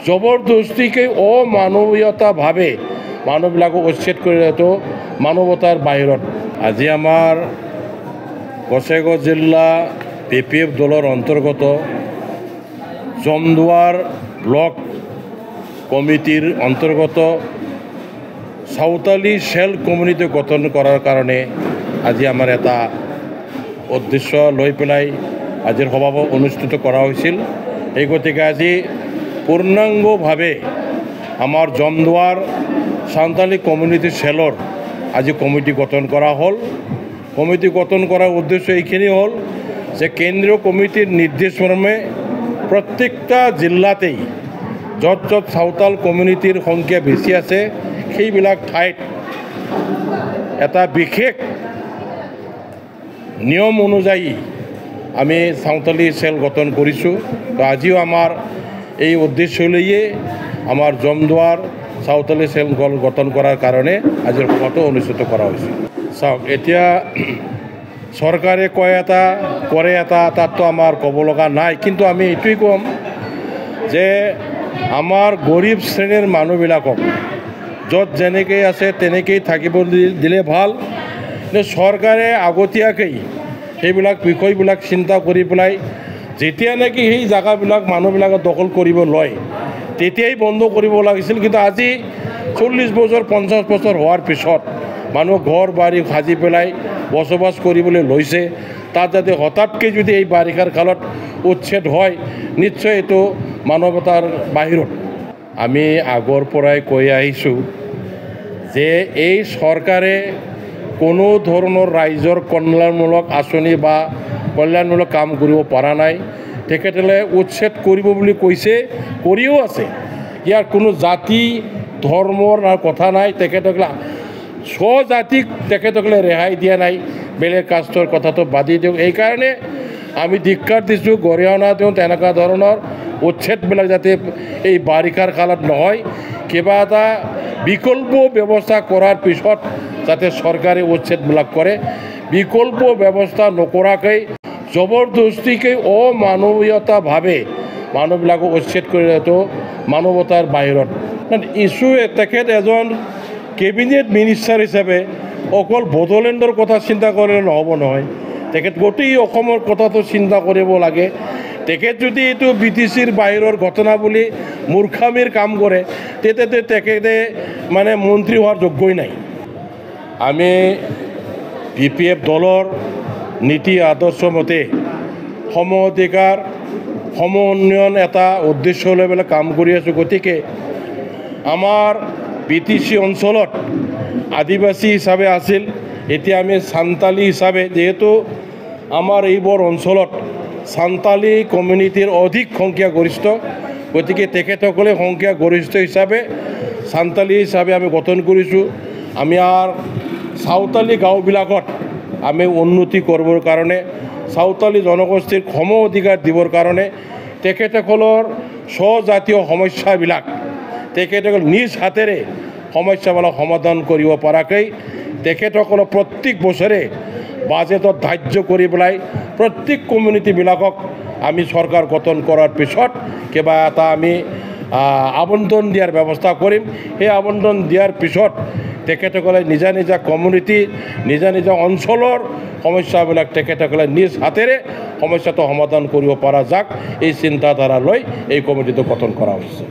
জবৰদস্তিকে অমানৱীয়তাভাৱে মানুহবিলাকক উচ্ছেদ কৰি দিয়াটো মানৱতাৰ বাহিৰত। আজি আমাৰ গোসাইগাঁও জিলা PPF দলৰ অন্তৰ্গত জমদুৱাৰ ব্লক কমিটিৰ অন্তৰ্গত সাঁওতালি চেল কমিউনিটি গঠন কৰাৰ কাৰণে আজি আমাৰ এটা উদ্দেশ্য লৈ পেলাই আজিৰ সভা অনুষ্ঠিত কৰা হৈছিল। এই গতিকে আজি পূৰ্ণাংগভাৱে আমাৰ জমদুৱাৰ সাঁওতালি কমিউনিটি চেলৰ আজি কমিটি গঠন কৰা হ'ল। কমিটি গঠন কৰাৰ উদ্দেশ্য এইখিনি হ'ল যে কেন্দ্ৰীয় কমিটিৰ নিৰ্দেশমৰ্মে প্ৰত্যেকটা জিলাতেই য'ত য'ত সাঁওতাল কমিউনিটিৰ সংখ্যা বেছি আছে সেইবিলাক ঠাইত এটা বিশেষ নিয়ম অনুযায়ী আমি সাঁওতালি চেল গঠন কৰিছোঁ। তো আজিও আমাৰ এই উদ্দেশ্য লৈয়ে আমাৰ জমদুৱাৰ সাঁওতালি চেল গঠন কৰাৰ কাৰণে আজিৰ সভাটো অনুষ্ঠিত কৰা হৈছে। চাওক, এতিয়া চৰকাৰে কয় এটা কৰে এটা, তাততো আমাৰ ক'ব লগা নাই, কিন্তু আমি এইটোৱেই ক'ম যে আমাৰ গৰীব শ্ৰেণীৰ মানুহবিলাকক য'ত যেনেকৈ আছে তেনেকেই থাকিব দিলে ভাল। কিন্তু চৰকাৰে আগতীয়াকৈ সেইবিলাক বিষয়বিলাক চিন্তা কৰি পেলাই যেতিয়া নেকি সেই জেগাবিলাক মানুহবিলাকে দখল কৰিব লয় তেতিয়াই বন্ধ কৰিব লাগিছিল। কিন্তু আজি 40 বছৰ 50 বছৰ হোৱাৰ পিছত মানুহ ঘৰ বাৰী সাজি পেলাই বসবাস কৰিবলৈ লৈছে, তাত যাতে হঠাৎকৈ যদি এই বাৰিষাৰ কালত উচ্ছেদ হয় নিশ্চয় এইটো মানৱতাৰ বাহিৰত। আমি আগৰ পৰাই কৈ আহিছোঁ যে এই চৰকাৰে কোনো ধৰণৰ ৰাইজৰ কল্যাণমূলক আঁচনি বা কল্যাণমূলক কাম কৰিব পৰা নাই। তেখেতসকলে উচ্ছেদ কৰিব বুলি কৈছে, কৰিও আছে। ইয়াৰ কোনো জাতি ধৰ্মৰ কথা নাই। তেখেতসকলে স্বজাতিক তেখেতসকলে ৰেহাই দিয়া নাই, বেলেগ কাষ্টৰ কথাটো বাদি দিওঁ। এইকাৰণে আমি ধিক্কাৰ দিছোঁ, গৰিহণা দিওঁ তেনেকুৱা ধৰণৰ উচ্ছেদবিলাক যাতে এই বাৰিষাৰ কালত নহয়, কিবা এটা বিকল্প ব্যৱস্থা কৰাৰ পিছত যাতে চৰকাৰে উচ্ছেদবিলাক কৰে। বিকল্প ব্যৱস্থা নকৰাকৈ জবৰদস্তিকে অমানৱীয়তাভাৱে মানুহবিলাকক উচ্ছেদ কৰি দিয়াটো মানৱতাৰ বাহিৰত। তেখেত এজন কেবিনেট মিনিষ্টাৰ হিচাপে অকল বড়োলেণ্ডৰ কথা চিন্তা কৰিলে নহ'ব নহয়, তেখেত গোটেই অসমৰ কথাটো চিন্তা কৰিব লাগে। তেখেত যদি এইটো BTCৰ বাহিৰৰ ঘটনা বুলি মূৰ্খামিৰ কাম কৰে তেতিয়াতে তেখেতে মন্ত্ৰী হোৱাৰ যোগ্যই নাই। আমি PPF দলৰ নীতি আদৰ্শ মতে সম অধিকাৰ সম উন্নয়ন এটা উদ্দেশ্য লৈ পেলাই কাম কৰি আছোঁ। গতিকে আমাৰ BTC অঞ্চলত আদিবাসী হিচাপে আছিল, এতিয়া আমি সাঁওতালি হিচাপে, যিহেতু আমাৰ এইবোৰ অঞ্চলত সাঁওতালি কমিউনিটিৰ অধিক সংখ্যাগৰিষ্ঠ, গতিকে তেখেতসকলে সংখ্যাগৰিষ্ঠ হিচাপে সাঁওতালি হিচাপে আমি গঠন কৰিছোঁ। আমি আৰু সাঁওতালি গাঁওবিলাকত আমি উন্নতি কৰিবৰ কাৰণে, সাঁওতালি জনগোষ্ঠীক সম অধিকাৰ দিবৰ কাৰণে তেখেতসকলৰ স্বজাতীয় সমস্যাবিলাক তেখেতসকলে নিজ হাতেৰে সমস্যাবিলাক সমাধান কৰিব পৰাকৈ তেখেতসকলক প্ৰত্যেক বছৰে বাজেটত ধাৰ্য কৰি পেলাই প্ৰত্যেক কমিউনিটিবিলাকক আমি চৰকাৰ গঠন কৰাৰ পিছত কিবা এটা আমি আবণ্টন দিয়াৰ ব্যৱস্থা কৰিম। সেই আবণ্টন দিয়াৰ পিছত তেখেতসকলে নিজা নিজা কমিউনিটি নিজা নিজা অঞ্চলৰ সমস্যাবিলাক তেখেতসকলে নিজ হাতেৰে সমস্যাটো সমাধান কৰিব পৰা যাওক, এই চিন্তাধাৰা লৈ এই কমিটিটো গঠন কৰা হৈছে।